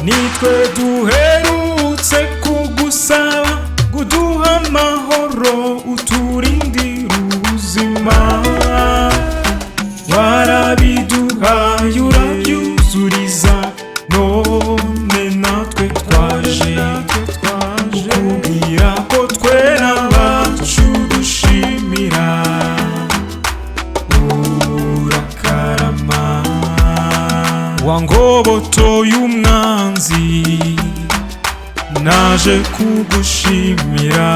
nitwe duherutse kugusaba kuduha amahoro uturindira ubuzima. Warabiduhaye urabyuzuriza, none natwe twaje kukubwira ko twera abacu dushimira. Urakarama wangobotoye umwanzi, naje kugushimira.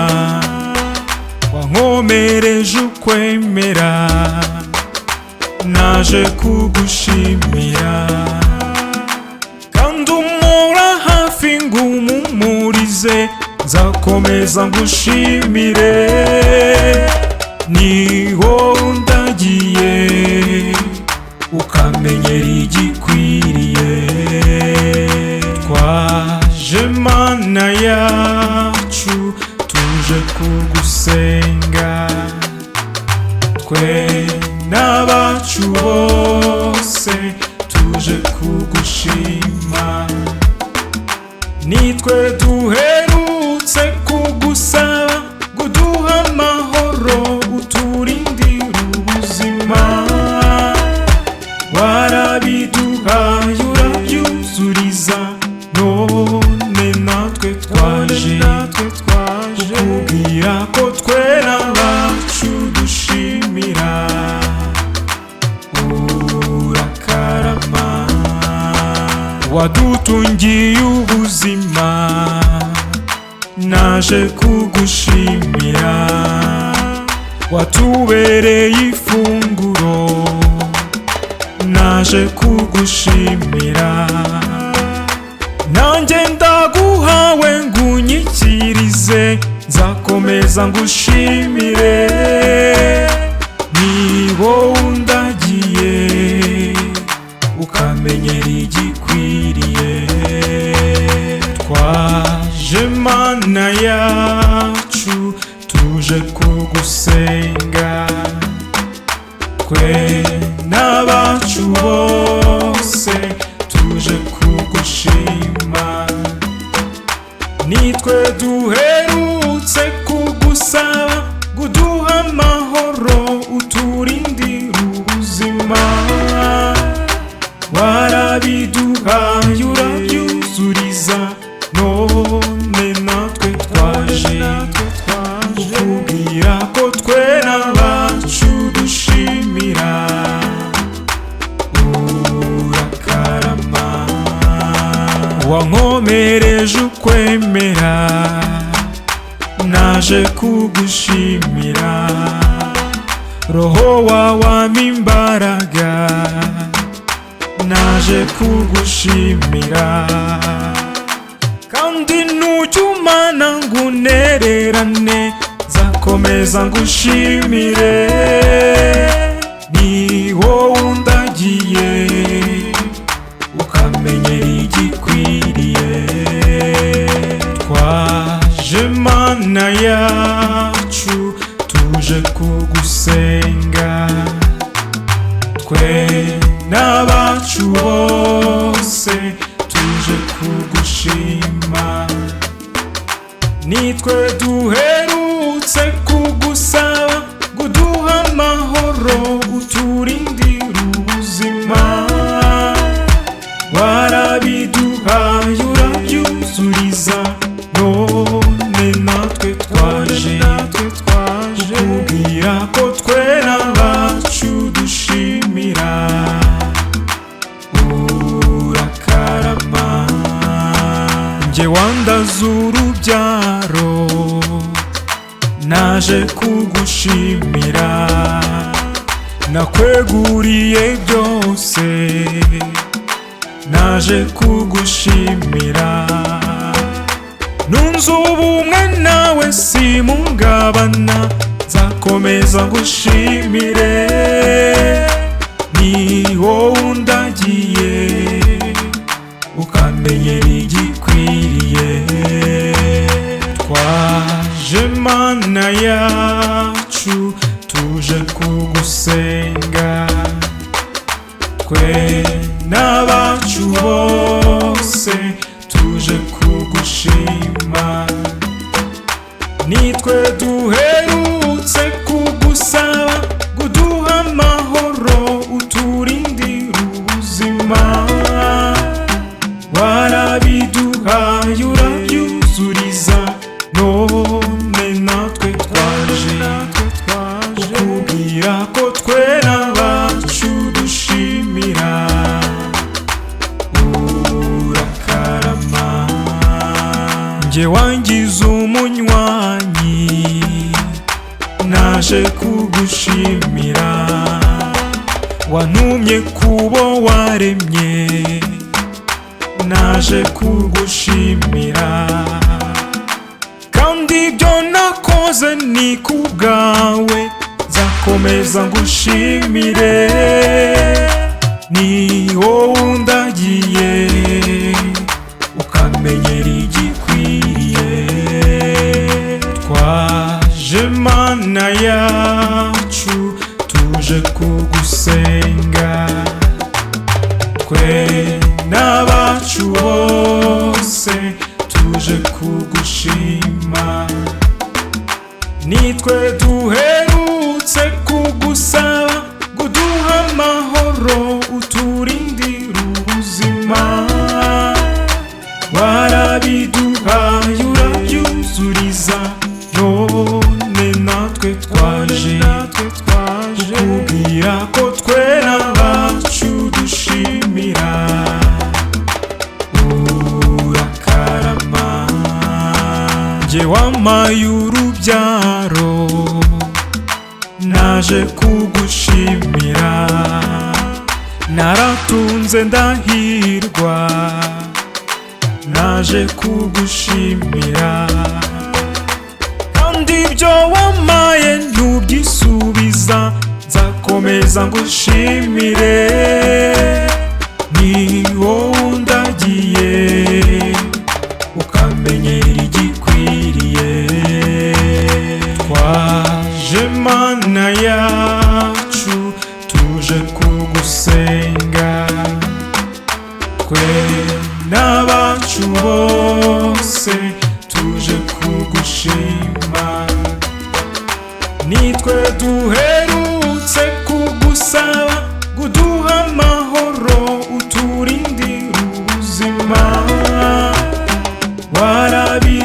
Wankomereje ukwemera, naje kugushimira. Kandi umpora hafi ngumumurize, nzakomeza ngushimire. Ni wowe undagiye ukamenyera igikwiriye. Twaje Mana yacu tuje kugusenga, twe n'abacu bose tuje kugushima. Nitwe duherutse kugusaba kuduha amahoro uturindira ubuzima. Warabiduhaye urabyuzuriza, none natwe twaje kukubwira ko twera abacu dushimira. Urakarama wadutungiye ubuzima, naje kugushimira. Watubereye ifunguro, naje kugushimira. Nanjye ndaguhawe ngunyikirize, nzakomeza ngushimire. Ni wowe undagiye ukamenyera igikwiriye. Twaje Mana yacu tuje kugusenga, twe n'abacu bose tuje kugushima. Nitwe duherutse kugusaba kuduha amahoro uturindira ubuzima. Warabiduhaye urabyuzuriza, none natwe twaje kukubwira ko twera abacu dushimira. Urakarama wankomereje ukwemera, naje kugushimira. Roho wawe imbaraga, naje kugushimira. Kandi nujya umana ngunererane, nzakomeza ngushimire. Ni wowe undagiye ukamenyera igikwiriye. Twaje Mana yacu tuje kugusenga, twe n'abacu bose tuje kugushima. Nitwe duherutse kugusaba kuduha amahoro uturindira ubuzima. Warabiduhaye urabyuzuriza, none natwe twaje kukubwira ko twera abacu dushimira. Urakarama njye wandaze urubyaro, naje kugushimira. Nakweguriye byose, naje kugushimira. Nunze ubumwe nawe simungabana, nzakomeza ngushimire. Ni wowe undagiye ukamenyera igikwiriye. Twaje Mana yacu tuje kugusenga, twe n'abacu bose Jye wangize umunywanyi, naje kugushimira. Wantumye kubo waremye, naje kugushimira. Kandi ibyo nakoze ni kubwawe, nzakomeza ngushimire. Ni wowe undagiye, ukamenyera igikwiriye. Twaje Mana yacu, tuje kugusenga. Twe n'abacu bose tuje kugushima. Nitwe duherutse kugusaba ngo uduhe amahoro, uturindire ubuzima. Warabiduhaye urabyuzuriza, none natwe twaje kukubwira ko twe n'abacu dushimira. Urakarama. Jye wampaye urubyaro, naje kugushimira. Naratunze ndahirwa, naje kugushimira. Kandi ibyo wampaye ntubyisubiza, nzakomeza ngushimire. Ni wowe undagiye, ukamenyera igikwiriye. Twaje Mana yacu, tuje kugusenga. Twe n'abacu bose tuje kugushima. Nitwe duherutse kugusaba ngo uduhe amahoro, uturindire ubuzima. Warabi